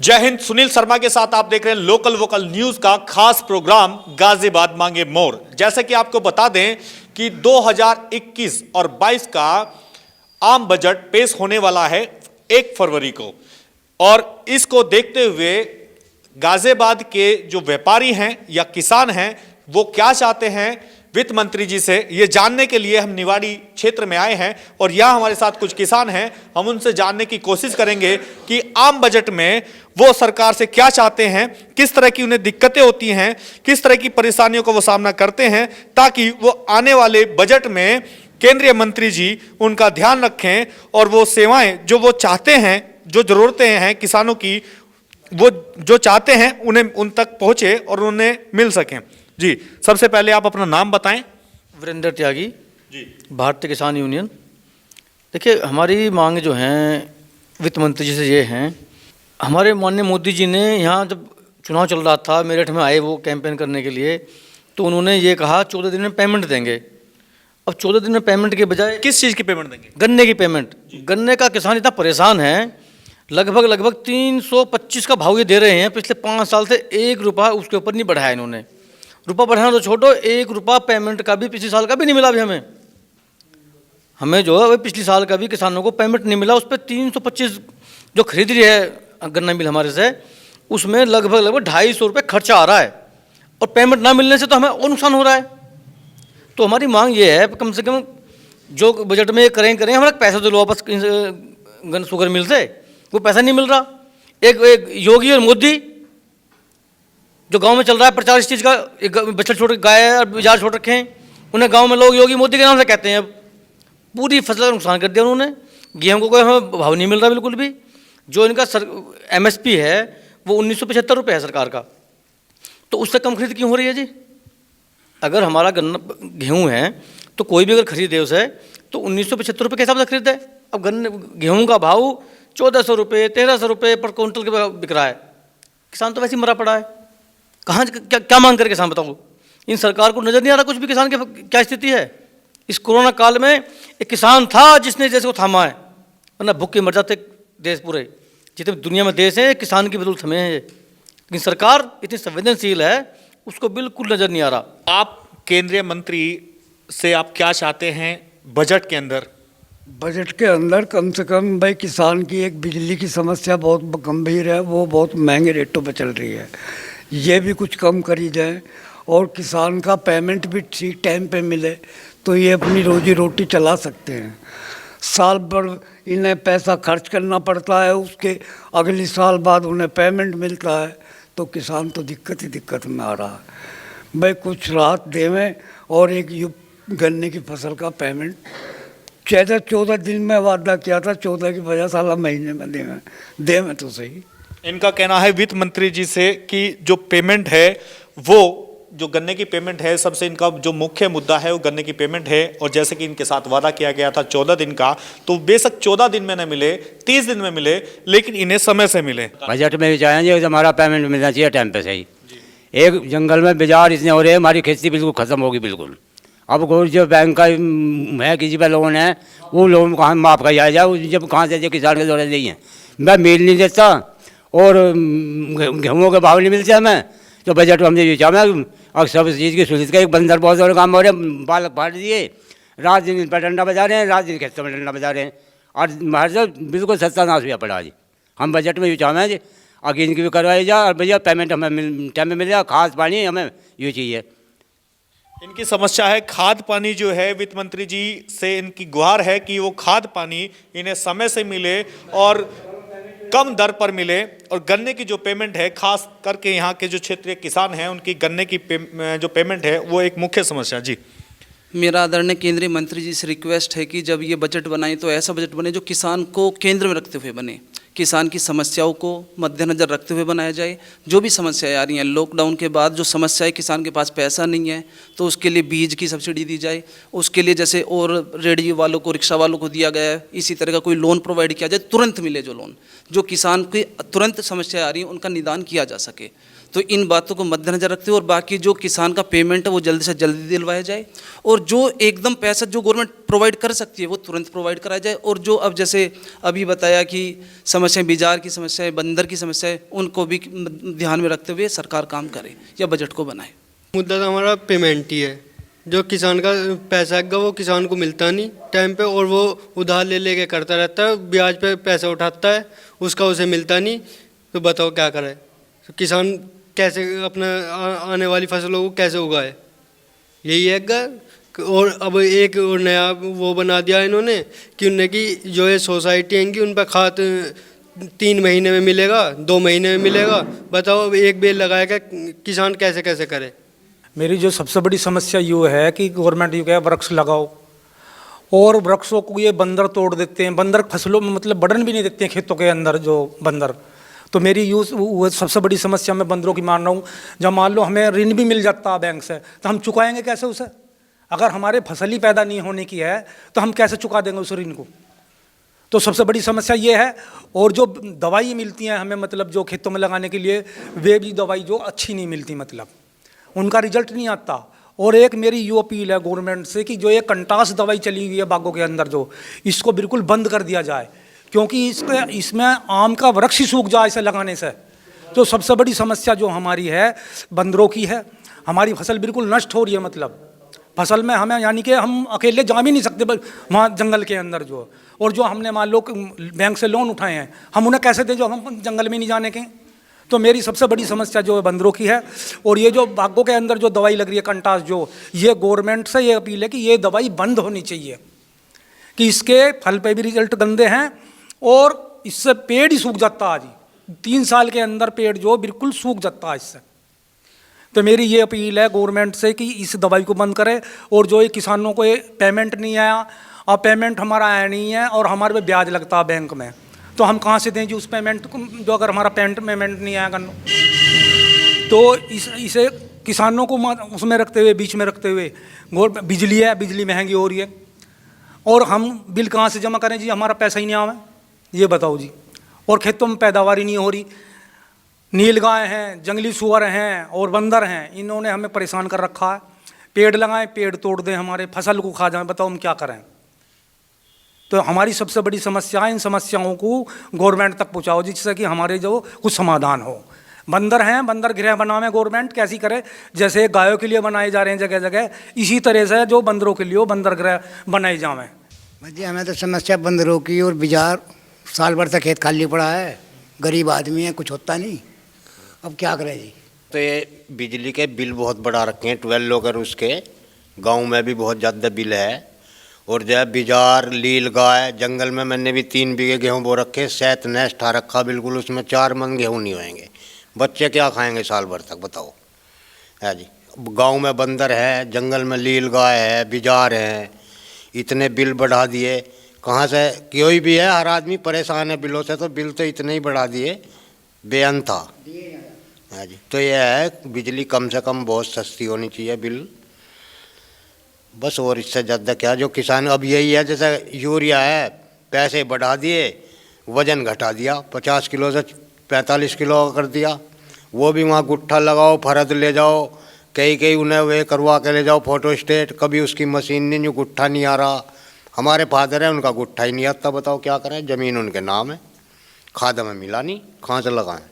जय हिंद। सुनील शर्मा के साथ आप देख रहे हैं लोकल वोकल न्यूज का खास प्रोग्राम गाजियाबाद मांगे मोर। जैसे कि आपको बता दें कि 2021 और 22 का आम बजट पेश होने वाला है 1 फरवरी को, और इसको देखते हुए गाजियाबाद के जो व्यापारी हैं या किसान हैं वो क्या चाहते हैं वित्त मंत्री जी से, ये जानने के लिए हम निवाड़ी क्षेत्र में आए हैं और यहाँ हमारे साथ कुछ किसान हैं। हम उनसे जानने की कोशिश करेंगे कि आम बजट में वो सरकार से क्या चाहते हैं, किस तरह की उन्हें दिक्कतें होती हैं, किस तरह की परेशानियों का वो सामना करते हैं, ताकि वो आने वाले बजट में केंद्रीय मंत्री जी उनका ध्यान रखें और वो सेवाएं जो वो चाहते हैं, जो जरूरतें हैं किसानों की, वो जो चाहते हैं उन्हें उन तक पहुंचे और उन्हें मिल सकें। जी, सबसे पहले आप अपना नाम बताएं। वीरेंद्र त्यागी जी, भारतीय किसान यूनियन। देखिए, हमारी मांग जो हैं वित्त मंत्री जी से ये हैं, हमारे माननीय मोदी जी ने यहाँ जब चुनाव चल रहा था, मेरठ में आए वो कैंपेन करने के लिए, तो उन्होंने ये कहा 14 दिन में पेमेंट देंगे। अब 14 दिन में पेमेंट के बजाय किस चीज़ की पेमेंट देंगे? गन्ने की पेमेंट। गन्ने का किसान इतना परेशान है, लगभग 325 का भाव ये दे रहे हैं। पिछले 5 साल से 1 रुपया उसके ऊपर नहीं बढ़ाया इन्होंने। रुपया बढ़ाना तो छोड़ो, 1 रुपया पेमेंट का भी पिछले साल का भी नहीं मिला अभी हमें जो है पिछले साल का भी किसानों को पेमेंट नहीं मिला। उस पर 325 जो खरीद रही है गन्ना मिल हमारे से, उसमें लगभग 250 रुपये खर्चा आ रहा है, और पेमेंट ना मिलने से तो हमें और नुकसान हो रहा है। तो हमारी मांग ये है, कम से कम जो बजट में करें हमारा पैसा तो लो वापस शुगर मिल से, वो पैसा नहीं मिल रहा। एक योगी और मोदी जो गांव में चल रहा है प्रचार इस चीज़ का, एक बछड़ छोड़ गाय और बाजार छोड़ रखे हैं, उन्हें गांव में लोग योगी मोदी के नाम से कहते हैं। अब पूरी फसल का नुकसान कर दिया उन्होंने। गेहूं को कोई हमें भाव नहीं मिल रहा बिल्कुल भी। जो इनका MSP है वो 1975 रुपये है सरकार का, तो उससे कम खरीद क्यों हो रही है जी? अगर हमारा गन्ना गेहूँ है तो कोई भी अगर खरीदे उसे तो 1975 रुपये के हिसाब से खरीदे। अब गन्ने गेहूँ का भाव 1400 रुपये 1300 रुपये पर क्विंटल के बिक रहा है। किसान तो वैसे ही मरा पड़ा है। कहाँ क्या मांग करे किसान, बताओ? इन सरकार को नज़र नहीं आ रहा कुछ भी किसान की क्या स्थिति है। इस कोरोना काल में एक किसान था जिसने जैसे को थामा है, वरना भूख के मर जाते देश पूरे। जितने दुनिया में देश हैं किसान की बदौलत थमे हैं ये। लेकिन सरकार इतनी संवेदनशील है, उसको बिल्कुल नज़र नहीं आ रहा। आप केंद्रीय मंत्री से आप क्या चाहते हैं बजट के अंदर? बजट के अंदर कम से कम भाई किसान की एक बिजली की समस्या बहुत गंभीर है, वो बहुत महंगे रेटों पर चल रही है, ये भी कुछ कम करी जाए, और किसान का पेमेंट भी ठीक टाइम पे मिले तो ये अपनी रोजी रोटी चला सकते हैं। साल भर इन्हें पैसा खर्च करना पड़ता है, उसके अगले साल बाद उन्हें पेमेंट मिलता है, तो किसान तो दिक्कत ही दिक्कत में आ रहा है। भाई कुछ राहत देवें, और एक गन्ने की फसल का पेमेंट 14 दिन में वादा किया था, 14 की बजाय साला महीने में देवें तो सही। इनका कहना है वित्त मंत्री जी से कि जो पेमेंट है वो जो गन्ने की पेमेंट है, सबसे इनका जो मुख्य मुद्दा है वो गन्ने की पेमेंट है। और जैसे कि इनके साथ वादा किया गया था 14 दिन का, तो बेशक 14 दिन में न मिले, 30 दिन में मिले, लेकिन इन्हें समय से मिले। बजट में भी चाहेंगे हमारा पेमेंट मिलना चाहिए टाइम पे सही। एक जंगल में बाजार इतने हो रहे हैं, हमारी खेती बिल्कुल ख़त्म होगी बिल्कुल। अब कोई जो बैंक का है किसी पर लोन है, वो लोन कहाँ माफ़ कर जाए, जब कहाँ से किसान के दौरे नहीं है, मैं मिल नहीं देता और गेहूँ के भाव नहीं मिलते हमें, तो बजट में हमने ये चाहा और सब चीज़ की सुविधा। एक बंदर बहुत सारे काम हो रहे हैं, बालक फाड़ दिए, रात दिन पर डंडा बजा रहे हैं, रात दिन खेतों में डंडा बजा रहे हैं, और हर सब बिल्कुल सत्यानाश हुआ पड़ा जी। हम बजट में ये चाहें जी आगे इनकी भी करवाई जाए, और भैया पेमेंट हमें टाइम में मिल जाए, खाद पानी हमें ये चाहिए। इनकी समस्या है खाद पानी जो है। वित्त मंत्री जी से इनकी गुहार है कि वो खाद पानी इन्हें समय से मिले और कम दर पर मिले, और गन्ने की जो पेमेंट है, खास करके यहाँ के जो क्षेत्रीय किसान हैं उनकी गन्ने की जो पेमेंट है वो एक मुख्य समस्या। जी, मेरा आदरणीय केंद्रीय मंत्री जी से रिक्वेस्ट है कि जब ये बजट बनाए तो ऐसा बजट बने जो किसान को केंद्र में रखते हुए बने, किसान की समस्याओं को मद्देनज़र रखते हुए बनाया जाए। जो भी समस्याएं आ रही हैं लॉकडाउन के बाद, जो समस्याएं किसान के पास पैसा नहीं है तो उसके लिए बीज की सब्सिडी दी जाए, उसके लिए जैसे और रेडी वालों को, रिक्शा वालों को दिया गया है, इसी तरह का कोई लोन प्रोवाइड किया जाए, तुरंत मिले जो लोन, जो किसान की तुरंत समस्याएं आ रही हैं उनका निदान किया जा सके। तो इन बातों को मद्देनजर रखते हुए और बाकी जो किसान का पेमेंट है वो जल्दी से जल्दी दिलवाया जाए, और जो एकदम पैसा जो गवर्नमेंट प्रोवाइड कर सकती है वो तुरंत प्रोवाइड कराया जाए। और जो अब जैसे अभी बताया कि समस्याएं, बाजार की समस्याएं, बंदर की समस्याएं, उनको भी ध्यान में रखते हुए सरकार काम करे या बजट को बनाए। मुद्दा तो हमारा पेमेंट ही है। जो किसान का पैसा है वो किसान को मिलता नहीं टाइम पे, और वो उधार ले लेके करता रहता है, ब्याज पे पैसा उठाता है, उसका उसे मिलता नहीं। तो बताओ क्या करे, तो किसान कैसे अपना आने वाली फसलों को कैसे उगाए, यही है गा। और अब एक और नया वो बना दिया इन्होंने कि उन्हें की जो ये सोसाइटी हैं उन पर खाद 3 महीने में मिलेगा, 2 महीने में मिलेगा। बताओ अब एक बेल लगाएगा किसान कैसे कैसे करे। मेरी जो सबसे बड़ी समस्या ये है कि गवर्नमेंट ये कहे वृक्ष लगाओ, और वृक्षों को ये बंदर तोड़ देते हैं। बंदर फसलों में मतलब बढ़न भी नहीं देते हैं खेतों के अंदर जो बंदर। तो मेरी वो सबसे बड़ी समस्या मैं बंदरों की मान रहा हूँ। जब मान लो हमें ऋण भी मिल जाता है बैंक से, तो हम चुकाएंगे कैसे उसे? अगर हमारे फसल ही पैदा नहीं होने की है तो हम कैसे चुका देंगे उस ऋण को? तो सबसे बड़ी समस्या ये है। और जो दवाई मिलती हैं हमें, मतलब जो खेतों में लगाने के लिए, वे भी दवाई जो अच्छी नहीं मिलती, मतलब उनका रिजल्ट नहीं आता। और एक मेरी ये अपील है गवर्नमेंट से कि जो ये कंटास दवाई चली हुई है बागों के अंदर, जो इसको बिल्कुल बंद कर दिया जाए, क्योंकि इसमें आम का वृक्ष ही सूख जाए इसे लगाने से। तो सबसे बड़ी समस्या जो हमारी है बंदरों की है। हमारी फसल बिल्कुल नष्ट हो रही है, मतलब फसल में हमें, यानी कि हम अकेले जा भी नहीं सकते वहाँ जंगल के अंदर जो। और जो हमने मान लो बैंक से लोन उठाए हैं, हम उन्हें कैसे दें जो हम जंगल में नहीं जाने के? तो मेरी सबसे बड़ी समस्या जो है बंदरों की है। और ये जो बागों के अंदर जो दवाई लग रही है कंटास, जो ये गवर्नमेंट से ये अपील है कि ये दवाई बंद होनी चाहिए, कि इसके फल पे भी रिजल्ट गंदे हैं और इससे पेड़ ही सूख जाता है। आज 3 साल के अंदर पेड़ जो बिल्कुल सूख जाता है इससे। तो मेरी ये अपील है गवर्नमेंट से कि इस दवाई को बंद करे। और जो ये किसानों को ये पेमेंट नहीं आया, अब पेमेंट हमारा आया नहीं है और हमारे पे ब्याज लगता है बैंक में, तो हम कहाँ से दें जी उस पेमेंट को, जो अगर हमारा पेमेंट नहीं आया करना। तो इसे किसानों को उसमें रखते हुए, बीच में रखते हुए, बिजली है, बिजली महंगी हो रही है, और हम बिल कहाँ से जमा करें जी? हमारा पैसा ही नहीं आवे, ये बताओ जी। और खेतों में पैदावार ही नहीं हो रही। नीलगाय हैं, जंगली सुअर हैं और बंदर हैं, इन्होंने हमें परेशान कर रखा है। पेड़ लगाएं, पेड़ तोड़ दें, हमारे फसल को खा जाएं, बताओ हम क्या करें? तो हमारी सबसे बड़ी समस्या है, इन समस्याओं को गवर्नमेंट तक पहुंचाओ जिससे कि हमारे जो कुछ समाधान हो। बंदर हैं, बंदर गृह बनावे गवर्नमेंट, कैसी करे? जैसे गायों के लिए बनाए जा रहे हैं जगह जगह, इसी तरह से जो बंदरों के लिए बंदर गृह बनाए जावें। जी हमें तो समस्या बंदरों की, और बाजार साल भर से खेत खाली पड़ा है, गरीब आदमी है, कुछ होता नहीं, अब क्या करें जी। तो ये बिजली के बिल बहुत बढ़ा रखे हैं, 12 लोग उसके गांव में भी बहुत ज़्यादा बिल है। और जो है बाजार, लील गाय, जंगल में मैंने भी 3 बीघे गेहूँ बो रखे, सैत नेस्ट आ रखा बिल्कुल, उसमें 4 मन गेहूँ नहीं होएंगे। बच्चे क्या खाएंगे साल भर तक, बताओ है जी। गांव में बंदर है, जंगल में लील गाय है, बाजार है, इतने बिल बढ़ा दिए। कहाँ से कोई भी है, हर आदमी परेशान है बिलों से, तो बिल तो इतने ही बढ़ा दिए बेअंत था है जी। तो यह है बिजली कम से कम बहुत सस्ती होनी चाहिए बिल, बस। और इससे ज़्यादा क्या, जो किसान अब यही है, जैसे यूरिया है, पैसे बढ़ा दिए, वज़न घटा दिया, 50 किलो से 45 किलो कर दिया। वो भी वहाँ गुट्ठा लगाओ, फरद ले जाओ, कई उन्हें वे करवा के ले जाओ फोटो स्टेट, कभी उसकी मशीन नहीं, जो गुट्ठा नहीं आ रहा। हमारे फादर है, उनका गुट्ठा ही नहीं आता, बताओ क्या करें? ज़मीन उनके नाम है, खाद हमें मिला नहीं, कहाँ से लगाएं?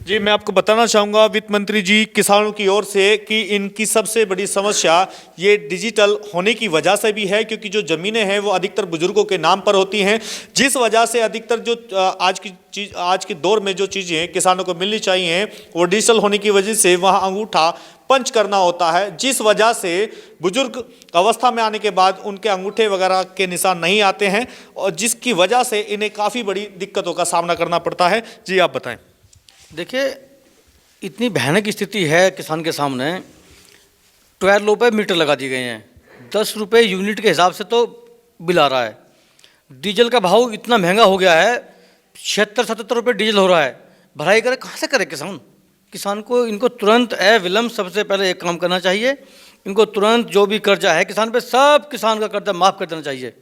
जी, मैं आपको बताना चाहूँगा वित्त मंत्री जी, किसानों की ओर से कि इनकी सबसे बड़ी समस्या ये डिजिटल होने की वजह से भी है, क्योंकि जो ज़मीनें हैं वो अधिकतर बुजुर्गों के नाम पर होती हैं, जिस वजह से अधिकतर जो आज की दौर में जो चीज़ें किसानों को मिलनी चाहिए वो डिजिटल होने की वजह से वहाँ अंगूठा पंच करना होता है, जिस वजह से बुजुर्ग अवस्था में आने के बाद उनके अंगूठे वगैरह के निशान नहीं आते हैं, और जिसकी वजह से इन्हें काफ़ी बड़ी दिक्कतों का सामना करना पड़ता है। जी आप बताएं। देखिए, इतनी भयानक स्थिति है किसान के सामने। 12 रुपये मीटर लगा दिए गए हैं, 10 रुपये यूनिट के हिसाब से तो बिल आ रहा है। डीजल का भाव इतना महंगा हो गया है, 76-77 रुपये डीजल हो रहा है। भराई करे कहाँ से करे किसान को? इनको तुरंत विलम्ब सबसे पहले एक काम करना चाहिए, इनको तुरंत जो भी कर्जा है किसान पे, सब किसान का कर्जा माफ़ कर देना चाहिए,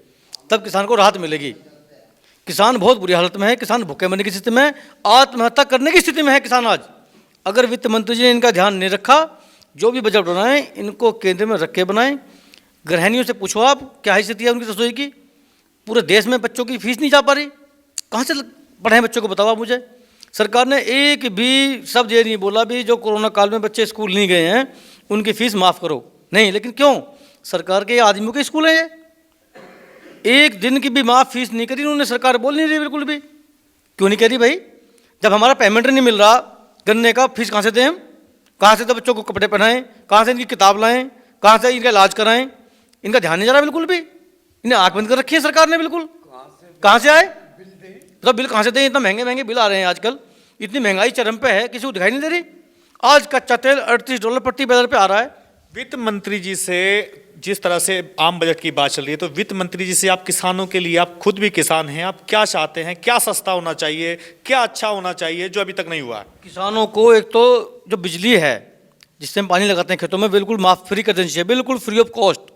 तब किसान को राहत मिलेगी। किसान बहुत बुरी हालत में है, किसान भूखे मरने की स्थिति में, आत्महत्या करने की स्थिति में है किसान आज। अगर वित्त मंत्री जी ने इनका ध्यान नहीं रखा, जो भी बजट बनाएं इनको केंद्र में रख के बनाएं। गृहिणियों से पूछो आप क्या स्थिति है उनकी रसोई की। पूरे देश में बच्चों की फीस नहीं जा पा रही, कहाँ से पढ़ाएं बच्चों को, बताओ आप मुझे। सरकार ने एक भी शब्द ये नहीं बोला भी जो कोरोना काल में बच्चे स्कूल नहीं गए हैं उनकी फीस माफ़ करो, नहीं। लेकिन क्यों, सरकार के आदमियों के स्कूल हैं ये, एक दिन की भी माफ़ फीस नहीं करी उन्होंने, सरकार बोल नहीं रही बिल्कुल भी। क्यों नहीं कह रही भाई? जब हमारा पेमेंट नहीं मिल रहा गन्ने का, फीस कहाँ से दें हम? कहाँ से तो बच्चों को कपड़े पहनाएं, कहाँ से इनकी किताब लाएं, कहाँ से इनका इलाज कराएं? इनका ध्यान नहीं जा रहा बिल्कुल भी। इन्हें आँख बंद कर रखी है सरकार ने बिल्कुल। कहाँ से आए तो बिल कहाँ से दें? इतना महंगे महंगे बिल आ रहे हैं आजकल, इतनी महंगाई चरम पे है, किसी को दिखाई नहीं दे रही। आज कच्चा तेल $38 प्रति बैरल पे आ रहा है। वित्त मंत्री जी से जिस तरह से आम बजट की बात चल रही है, तो वित्त मंत्री जी से आप किसानों के लिए, आप खुद भी किसान हैं, आप क्या चाहते हैं? क्या सस्ता होना चाहिए, क्या अच्छा होना चाहिए जो अभी तक नहीं हुआ है? किसानों को एक तो जो बिजली है जिससे हम पानी लगाते हैं खेतों में, बिल्कुल माफ फ्री कर देनी चाहिए, बिल्कुल फ्री ऑफ कॉस्ट।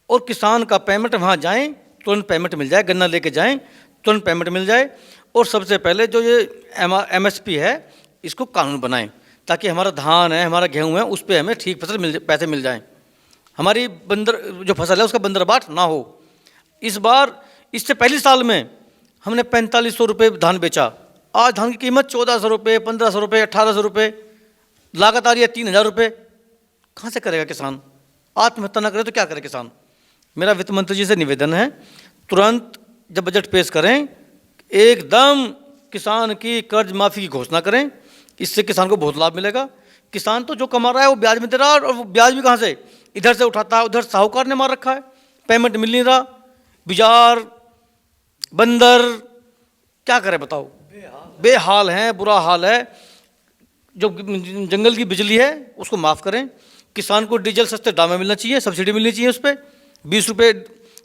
और किसान का पेमेंट वहाँ जाएँ तुरंत पेमेंट मिल जाए, गन्ना लेके जाएँ तुरंत पेमेंट मिल जाए। और सबसे पहले जो ये MSP है इसको कानून बनाएं, ताकि हमारा धान है, हमारा गेहूँ है, उस पर हमें ठीक पैसे मिल जाएं। हमारी बंदर जो फसल है उसका बंदरबाट ना हो। इस बार इससे पहले साल में हमने 4500 रुपये धान बेचा, आज धान की कीमत 1400 रुपये, 1500 रुपये, 1800 रुपये, लागत आ रही है 3000 रुपये। कहाँ से करेगा किसान? आत्महत्या ना करे तो क्या करे किसान? मेरा वित्त मंत्री जी से निवेदन है, तुरंत जब बजट पेश करें एकदम किसान की कर्ज माफ़ी की घोषणा करें, इससे किसान को बहुत लाभ मिलेगा। किसान तो जो कमा रहा है वो ब्याज में दे रहा है, और वो ब्याज भी कहाँ से? इधर से उठाता है, उधर साहूकार ने मार रखा है, पेमेंट मिल नहीं रहा। बाजार बंदर क्या करे बताओ, बेहाल हैं, बुरा हाल है। जो जंगल की बिजली है उसको माफ़ करें, किसान को डीजल सस्ते दाम में मिलना चाहिए, सब्सिडी मिलनी चाहिए, उस पर 20 रुपये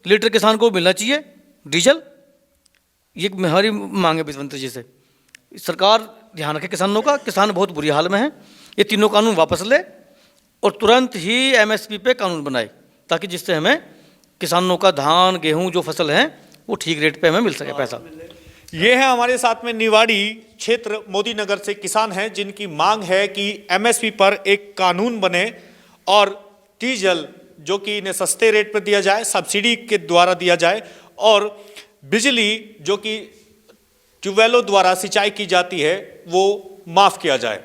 लीटर किसान को मिलना चाहिए डीजल। ये हमारी मांग है वित्त मंत्री जी से। सरकार ध्यान रखे किसानों का, किसान बहुत बुरी हाल में है। ये तीनों कानून वापस ले और तुरंत ही MSP पे कानून बनाए, ताकि जिससे हमें किसानों का धान गेहूं जो फसल है वो ठीक रेट पे हमें मिल सके पैसा। ये है हमारे साथ में निवाड़ी क्षेत्र मोदी नगर से किसान हैं, जिनकी मांग है कि MSP पर एक कानून बने और डीजल जो कि इन्हें सस्ते रेट पर दिया जाए, सब्सिडी के द्वारा दिया जाए, और बिजली जो कि ट्यूबवेलों द्वारा सिंचाई की जाती है वो माफ़ किया जाए।